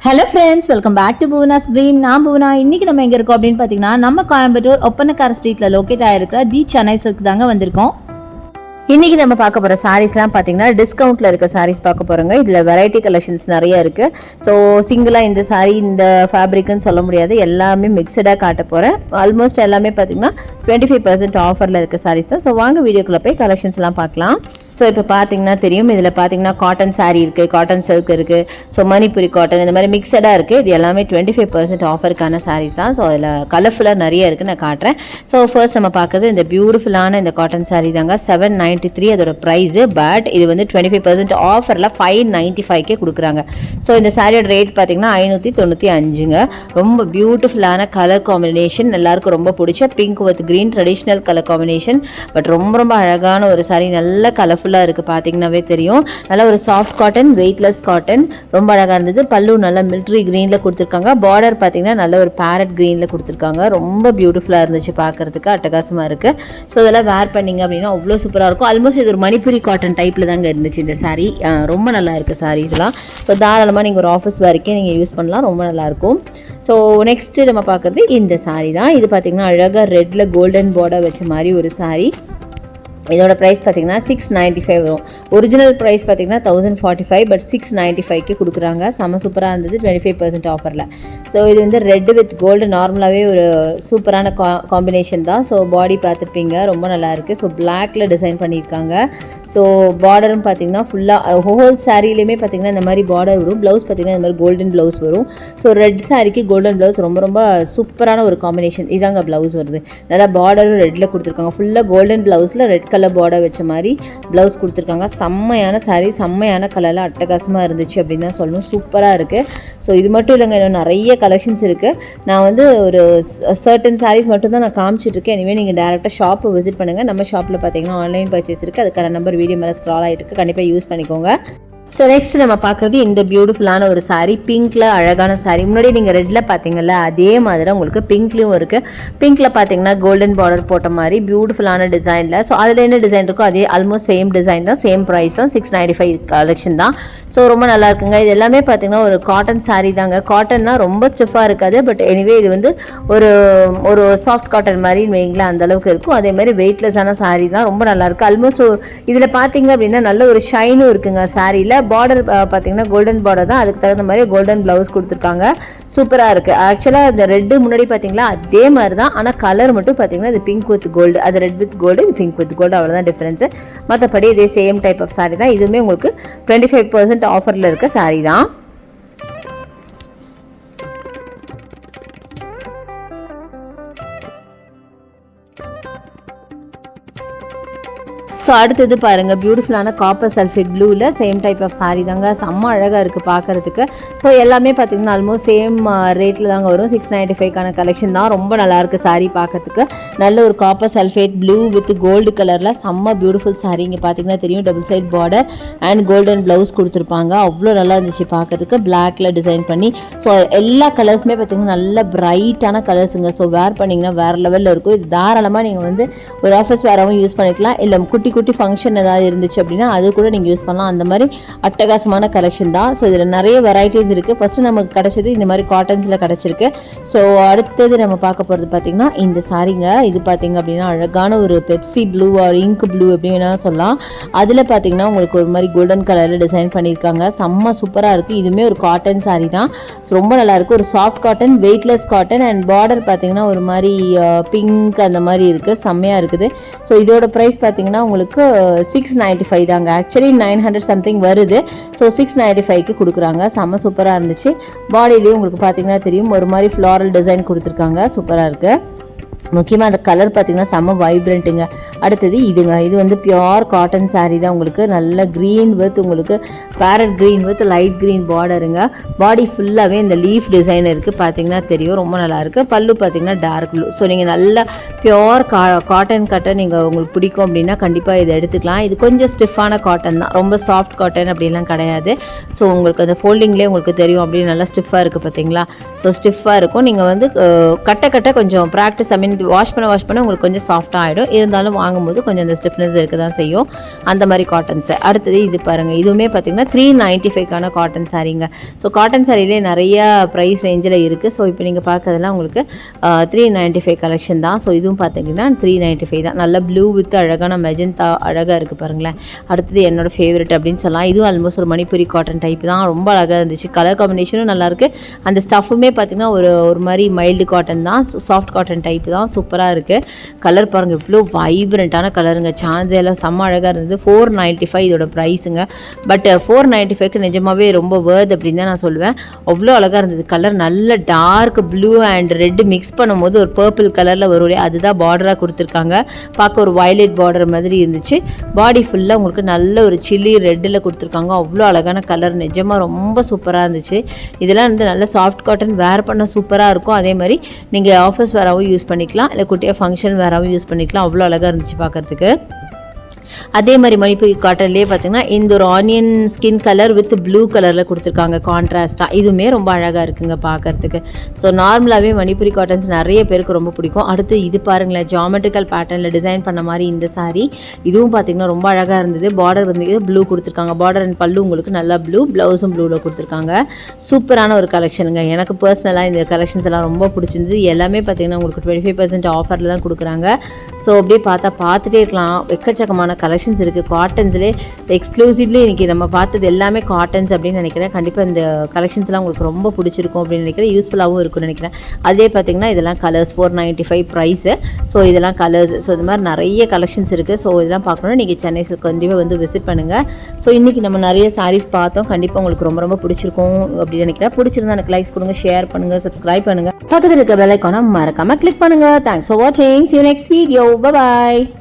Hello friends, welcome back to Bhuvana's dream. நான் புவனா. இன்றைக்கி நம்ம எங்கே இருக்கோம் அப்படின்னு பார்த்தீங்கன்னா, நம்ம கோயம்புத்தூர் ஒப்பனக்கார ஸ்ட்ரீட்டில் லொக்கேட் ஆகிருக்கிற தி சென்னை சில்க் தாங்க வந்திருக்கோம். இன்றைக்கி நம்ம பார்க்க போகிற சாரீஸ்லாம் பார்த்தீங்கன்னா டிஸ்கவுண்ட்டில் இருக்க சாரீஸ் பார்க்க போகிறோங்க. இதில் வெரைட்டி கலெக்ஷன்ஸ் நிறைய இருக்குது. ஸோ சிங்கிளாக இந்த சாரீ இந்த ஃபேப்ரிக்னு சொல்ல முடியாது, எல்லாமே மிக்சடாக காட்ட போகிறேன். ஆல்மோஸ்ட் எல்லாமே பார்த்தீங்கன்னா 25% ஆஃபரில் இருக்க சாரீஸ் தான். ஸோ வாங்க வீடியோக்குள்ளே போய் கலெக்ஷன்ஸ்லாம் பார்க்கலாம். ஸோ இப்போ பார்த்தீங்கன்னா தெரியும், இதில் பார்த்தீங்கன்னா காட்டன் சாரீ இருக்குது, காட்டன் சில்க் இருக்குது, ஸோ மணிப்புரி காட்டன், இந்த மாதிரி மிக்சடாக இருக்குது. இது எல்லாமே 25% ஆஃபருக்கான சாரீஸ் தான். ஸோ அதில் கலர்ஃபுல்லாக நிறைய இருக்குது, நான் காட்டுறேன். ஸோ ஃபர்ஸ்ட் நம்ம பார்க்குறது இந்த பியூட்டிஃபுல்லான இந்த காட்டன் சாரீ தாங்க. 793 அதோட ப்ரைஸு. பட் இது வந்து 25% ஆஃபரில் 595 கொடுக்குறாங்க. ஸோ இந்த சாரியோட ரேட் பார்த்தீங்கன்னா 595ங்க. ரொம்ப பியூட்டிஃபுல்லான கலர் காம்பினேஷன், எல்லாருக்கும் ரொம்ப பிடிச்ச pink with green traditional colour combination. But ரொம்ப ரொம்ப அழகான ஒரு சாரீ, நல்ல கலர்ஃபுல்லாக இருக்குது. பார்த்தீங்கன்னாவே தெரியும், நல்ல ஒரு சாஃப்ட் காட்டன், வெயிட்லெஸ் காட்டன், ரொம்ப அழகாக இருந்தது. பல்லு நல்லா மிலிட்ரி க்ரீனில் கொடுத்துருக்காங்க. பார்டர் பார்த்தீங்கன்னா நல்ல ஒரு பேரட் க்ரீனில் கொடுத்துருக்காங்க. ரொம்ப பியூட்டிஃபுல்லாக இருந்துச்சு, பார்க்குறதுக்கு அட்டகாசமாக இருக்குது. ஸோ இதெல்லாம் வேர் பண்ணிங்க அப்படின்னா அவ்வளோ சூப்பராக இருக்கும். ஆல்மோஸ்ட் இது ஒரு மணிப்புரி காட்டன் டைப்பில் தாங்க இருந்துச்சு இந்த சாரீ. ரொம்ப நல்லா இருக்குது சாரீஸ்லாம். ஸோ தாராளமாக நீங்கள் ஒரு ஆஃபீஸ் வரைக்கும் நீங்கள் யூஸ் பண்ணலாம், ரொம்ப நல்லாயிருக்கும். ஸோ நெக்ஸ்ட்டு நம்ம பார்க்குறது இந்த சாரீ தான். இது பார்த்திங்கன்னா அழகாக ரெட்டில் கோல்டன் பார்டர் வச்ச மாதிரி ஒரு சாரீ. இதோட ப்ரைஸ் பார்த்தீங்கன்னா 695 வரும். ஒரிஜினல் ப்ரைஸ் பார்த்தீங்கன்னா 1045, பட் 695க்கு கொடுக்குறாங்க. செம்ம சூப்பராக இருந்தது 25% ஆஃபரில். ஸோ இது வந்து ரெட் வித் கோல்டு, நார்மலாகவே ஒரு சூப்பரான காம்பினேஷன் தான். ஸோ பாடி பார்த்துருப்பீங்க, ரொம்ப நல்லாயிருக்கு. ஸோ பிளாக்ல டிசைன் பண்ணியிருக்காங்க. ஸோ பார்டரும் பார்த்தீங்கன்னா ஃபுல்லாக ஹோல் சாரிலையுமே பார்த்தீங்கன்னா இந்த மாதிரி பார்டர் வரும். ப்ளவுஸ் பார்த்தீங்கன்னா இந்த மாதிரி கோல்டன் ப்ளவுஸ் வரும். ஸோ ரெட் சாரிக்கு கோல்டன் ப்ளவுஸ் ரொம்ப ரொம்ப சூப்பரான ஒரு காம்பினேஷன். இதாங்க ப்ளவுஸ் வருது. நல்லா பார்டரும் ரெட்டில் கொடுத்துருக்காங்க. ஃபுல்லாக கோல்டன் ப்ளவுஸில் ரெட் கலர் பார்டர் வச்ச மாதிரி ப்ளவுஸ் கொடுத்துருக்காங்க. செம்மையான சாரீ, செம்மையான கலரில் அட்டகாசமாக இருந்துச்சு அப்படின்னு தான் சொல்லணும். சூப்பராக இருக்குது. ஸோ இது மட்டும் இல்லைங்க, இன்னும் நிறைய கலெக்ஷன்ஸ் இருக்குது. நான் வந்து ஒரு சர்டன் சாரீஸ் மட்டும் தான் நான் காமிச்சிட்ருக்கேன். இனிமேல் நீங்கள் டேரெக்டாக ஷாப்பை விசிட் பண்ணுங்கள். நம்ம ஷாப்பில் பார்த்தீங்கன்னா ஆன்லைன் பர்ச்சேஸ் இருக்குது. அதுக்கான நம்பர் வீடியோ மேலே ஸ்க்ரால் ஆகிட்டு இருக்குது, கண்டிப்பாக யூஸ் பண்ணிக்கோங்க. ஸோ நெக்ஸ்ட் நம்ம பார்க்குறது இந்த பியூட்டிஃபுல்லான ஒரு சாரீ. பிங்க்கில் அழகான சாரீ. முன்னாடி நீங்கள் ரெட்டில் பார்த்தீங்கல்ல, அதே மாதிரி உங்களுக்கு பிங்க்லேயும் இருக்குது. பிங்க்கில் பார்த்தீங்கன்னா கோல்டன் பார்டர் போட்ட மாதிரி பியூட்டிஃபுல்லான டிசைனில். ஸோ அதில் என்ன டிசைன் இருக்கோ அதே ஆல்மோஸ்ட் சேம் டிசைன் தான், சேம் ப்ரைஸ் தான், 695 கலெக்ஷன் தான். ஸோ ரொம்ப நல்லா இருக்குங்க. இது எல்லாமே பார்த்தீங்கன்னா ஒரு காட்டன் சாரீ தாங்க. காட்டன்னா ரொம்ப ஸ்டிஃபாக இருக்காது, பட் எனிவே இது வந்து ஒரு சாஃப்ட் காட்டன் மாதிரி வைங்களா, அந்த அளவுக்கு இருக்கும். அதே மாதிரி வெயிட்லெஸ்ஸான சாரீ தான், ரொம்ப நல்லாயிருக்கு. ஆல்மோஸ்ட் இதில் பார்த்தீங்க அப்படின்னா நல்ல ஒரு ஷைனும் இருக்குங்க சாரியில். பார்டர் பார்த்தீங்கன்னா கோல்டன் பார்டர் தான், அதுக்கு தகுந்த மாதிரி கோல்டன் ப்ளவுஸ் கொடுத்துருக்காங்க. சூப்பராக இருக்குது. ஆக்சுவலாக இந்த ரெட்டு முன்னாடி பார்த்தீங்களா அதே மாதிரி தான், ஆனால் கலர் மட்டும் பார்த்தீங்கன்னா இது பிங்க் வித் கோல்டு, அது ரெட் வித் கோல்டு, இது பிங்க் வித் கோல்டு, அவ்வளோதான் டிஃப்ரென்ஸு. மற்றபடி இதே சேம் டைப் ஆஃப் சாரீ தான். இதுவுமே உங்களுக்கு 25% ஆஃபரில் இருக்க சாரீ தான். ஸோ அடுத்தது பாருங்கள், பியூட்டிஃபுல்லான காப்பர் சல்ஃபேட் ப்ளூவில் சேம் டைப் ஆஃப் சாரீ தாங்க. செம்ம அழகாக இருக்குது பார்க்குறதுக்கு. ஸோ எல்லாமே பார்த்திங்கன்னா ஆல்மோஸ்ட் சேம் ரேட்டில் தாங்க வரும். 695க்கான கலெக்ஷன் தான். ரொம்ப நல்லாயிருக்கு சாரீ பார்க்கறதுக்கு. நல்ல ஒரு copper sulphate blue with gold கலரில் செம்ம பியூட்டிஃபுல் சாரீ. இங்கே பார்த்தீங்கன்னா தெரியும், double side border and golden blouse கொடுத்துருப்பாங்க. அவ்வளோ நல்லா இருந்துச்சு பார்க்கறதுக்கு, பிளாக்ல டிசைன் பண்ணி. ஸோ எல்லா கலர்ஸுமே பார்த்திங்கன்னா நல்ல பிரைட்டான கலர்ஸுங்க. ஸோ வேர் பண்ணிங்கன்னா வேறு லெவலில் இருக்கும். இது தாராளமாக நீங்கள் வந்து ஒரு ஆஃபீஸ் வேறாகவும் யூஸ் பண்ணிக்கலாம், இல்லை குட்டி குட்டி ஃபங்க்ஷன் ஏதாவது இருந்துச்சு அப்படின்னா அது கூட நீங்கள் யூஸ் பண்ணலாம். அந்த மாதிரி அட்டகாசமான கலெக்ஷன் தான். ஸோ இதில் நிறைய வெரைட்டிஸ் இருக்குது. ஃபஸ்ட்டு நமக்கு கிடச்சது இந்த மாதிரி காட்டன்ஸில் கிடச்சிருக்கு. ஸோ அடுத்தது நம்ம பார்க்க போகிறது பார்த்திங்கன்னா இந்த சாரீங்க. இது பார்த்திங்க அப்படின்னா அழகான ஒரு Pepsi blue or ink blue எப்படி வேணாலும் சொல்லலாம். அதில் பார்த்திங்கன்னா உங்களுக்கு ஒரு மாதிரி கோல்டன் கலரில் டிசைன் பண்ணியிருக்காங்க. செம்ம சூப்பராக இருக்குது. இதுவுமே ஒரு காட்டன் சாரீ தான். ஸோ ரொம்ப நல்லாயிருக்கு. ஒரு soft cotton, weightless cotton and border பார்த்திங்கன்னா ஒரு மாதிரி பிங்க் அந்த மாதிரி இருக்குது. செம்மையாக இருக்குது. ஸோ இதோட ப்ரைஸ் பார்த்திங்கன்னா உங்களுக்கு 695 தாங்க. ஆக்சுவலி 900 சம்திங் வருது. ஸோ 695க்கு கொடுக்குறாங்க. செம்ம சூப்பராக இருந்துச்சு. பாடியிலேயும் உங்களுக்கு பார்த்தீங்கன்னா தெரியும், ஒரு மாதிரி ஃப்ளாரல் டிசைன் கொடுத்துருக்காங்க. சூப்பராக இருக்குது. முக்கியமாக அந்த கலர் பார்த்திங்கன்னா செம்ம வைப்ரண்ட்டுங்க. அடுத்தது இதுங்க. இது வந்து பியோர் காட்டன் சாரீ தான். உங்களுக்கு நல்ல க்ரீன் வித் உங்களுக்கு parrot green with light green பார்டருங்க. பாடி ஃபுல்லாகவே இந்த லீஃப் டிசைன் இருக்குது, பார்த்திங்கன்னா தெரியும். ரொம்ப நல்லாயிருக்கு. பல்லு பார்த்திங்கன்னா டார்க் ப்ளூ. ஸோ நீங்கள் நல்ல பியோர் காட்டன் கட்டை நீங்கள் உங்களுக்கு பிடிக்கும் அப்படின்னா கண்டிப்பாக இதை எடுத்துக்கலாம். இது கொஞ்சம் ஸ்டிஃபான காட்டன் தான், ரொம்ப சாஃப்ட் காட்டன் அப்படின்லாம் கிடையாது. ஸோ உங்களுக்கு அந்த ஃபோல்டிங்லேயே உங்களுக்கு தெரியும், அப்படியே நல்லா ஸ்டிஃபாக இருக்குது பார்த்தீங்களா. ஸோ ஸ்டிஃபாக இருக்கும். நீங்கள் வந்து கட்ட கொஞ்சம் practice, I mean but wash பண்ண உங்களுக்கு கொஞ்சம் சாஃப்டாக ஆகிடும். இருந்தாலும் வாங்கும்போது கொஞ்சம் அந்த ஸ்டிஃப்னஸ் இருக்க தான் செய்யும். அந்த மாதிரி காட்டன்ஸு. அடுத்தது இது பாருங்கள், இதுவுமே பார்த்திங்கன்னா 395க்கான காட்டன் சாரீங்க. ஸோ காட்டன் சாரிலே நிறைய ப்ரைஸ் ரேஞ்சில் இருக்குது. ஸோ இப்போ நீங்கள் பார்க்கறதுலாம் உங்களுக்கு 395 கலெக்ஷன் தான். ஸோ இதுவும் பார்த்தீங்கன்னா 395 தான். நல்ல ப்ளூ வித் அழகான மெஜந்தா அழகாக இருக்குது பாருங்களேன். அடுத்தது என்னோடய ஃபேவரட் அப்படின்னு சொல்லலாம். இதுவும் ஆல்மோஸ்ட் ஒரு மணிப்புரி காட்டன் டைப் தான். ரொம்ப அழகாக இருந்துச்சு. கலர் காம்பினேஷனும் நல்லாயிருக்கு. அந்த ஸ்டஃப்புமே பார்த்திங்கன்னா ஒரு மாதிரி மைல்டு காட்டன் தான். சாஃப்ட் காட்டன் டைப் தான். சூப்பராக இருக்குது. கலர் பாருங்கள், இவ்வளோ வைப்ரண்ட்டான கலருங்க. சான்ஸே எல்லாம் செம்ம அழகாக இருந்தது. 495 இதோட ப்ரைஸுங்க. பட் 495க்கு நிஜமாகவே ரொம்ப வேர்த் அப்படின்னு தான் நான் சொல்லுவேன். அவ்வளோ அழகாக இருந்தது. கலர் நல்ல dark blue and red mix பண்ணும்போது ஒரு பர்பிள் கலரில் வரும், அதுதான் பார்டராக கொடுத்துருக்காங்க. பார்க்க ஒரு வயலட் பார்டர் மாதிரி இருந்துச்சு. பாடி ஃபுல்லாக உங்களுக்கு நல்ல ஒரு சில்லி ரெட்டில் கொடுத்துருக்காங்க. அவ்வளோ அழகான கலர். நிஜமாக ரொம்ப சூப்பராக இருந்துச்சு. இதெல்லாம் வந்து நல்ல சாஃப்ட் காட்டன், வேர் பண்ண சூப்பராக இருக்கும். அதே மாதிரி நீங்கள் ஆஃபீஸ் வேறாகவும் யூஸ் பண்ணிக்கலாம், இல்லை குட்டியாக ஃபங்க்ஷன் வேறாகவும் யூஸ் பண்ணிக்கலாம். அவ்வளோ அழகாக இருந்துச்சு பார்க்குறதுக்கு. அதே மாதிரி மணிப்புரி காட்டன்லேயே பார்த்தீங்கன்னா இந்த ஒரு onion skin colour with blue கலரில் கொடுத்துருக்காங்க கான்ட்ராஸ்ட்டாக. இதுவுமே ரொம்ப அழகாக இருக்குங்க பார்க்குறதுக்கு. ஸோ நார்மலாகவே மணிப்புரி காட்டன்ஸ் நிறைய பேருக்கு ரொம்ப பிடிக்கும். அடுத்து இது பாருங்களேன், ஜாமெட்ரிக்கல் பேட்டர்னில் டிசைன் பண்ண மாதிரி இந்த சாரீ. இதுவும் பார்த்திங்கன்னா ரொம்ப அழகாக இருந்தது. பார்டர் வந்து ப்ளூ கொடுத்துருக்காங்க. பார்டர் அண்ட் பல்லு உங்களுக்கு நல்லா ப்ளூ, ப்ளவுஸும் ப்ளூவில் கொடுத்துருக்காங்க. சூப்பரான ஒரு கலெக்ஷனுங்க. எனக்கு பர்சனலாக இந்த கலெக்ஷன்ஸ் எல்லாம் ரொம்ப பிடிச்சிருந்தது. எல்லாமே பார்த்திங்கன்னா உங்களுக்கு 25% ஆஃபரில் தான் கொடுக்குறாங்க. ஸோ அப்படியே பார்த்துட்டே இருக்கலாம். எக்கச்சக்கமான கலெக்ஷன்ஸ் இருக்குது காட்டன்ஸ்லேயே. எக்ஸ்க்ளூசிவ்லி இன்றைக்கி நம்ம பார்த்தது எல்லாமே காட்டன்ஸ் அப்படின்னு நினைக்கிறேன். கண்டிப்பாக இந்த கலெக்ஷன்ஸ்லாம் உங்களுக்கு ரொம்ப பிடிச்சிருக்கும் அப்படின்னு நினைக்கிறேன். யூஸ்ஃபுல்லாகவும் இருக்கும்னு நினைக்கிறேன். அதே பார்த்திங்கன்னா இதெல்லாம் கலர்ஸ் 495 ப்ரைஸு. ஸோ இதெல்லாம் கலர்ஸ். ஸோ இது மாதிரி நிறைய கலெக்ஷன்ஸ் இருக்குது. ஸோ இதெல்லாம் பார்க்கணுன்னா நீங்கள் சென்னை கண்டிப்பாக வந்து விசிட் பண்ணுங்கள். ஸோ இன்றைக்கி நம்ம நிறைய சாரீஸ் பார்த்தோம். கண்டிப்பாக உங்களுக்கு ரொம்ப ரொம்ப பிடிச்சிருக்கும் அப்படின்னு நினைக்கிறேன். பிடிச்சிருந்தா எனக்கு லைக்ஸ் கொடுங்க, ஷேர் பண்ணுங்கள், சப்ஸ்கிரைப் பண்ணுங்கள். பக்கத்தில் இருக்க பெல் ஐகானை மறக்காமல் கிளிக் பண்ணுங்கள். தேங்க்ஸ் ஃபார் வாட்சிங். See you next video. Bye bye.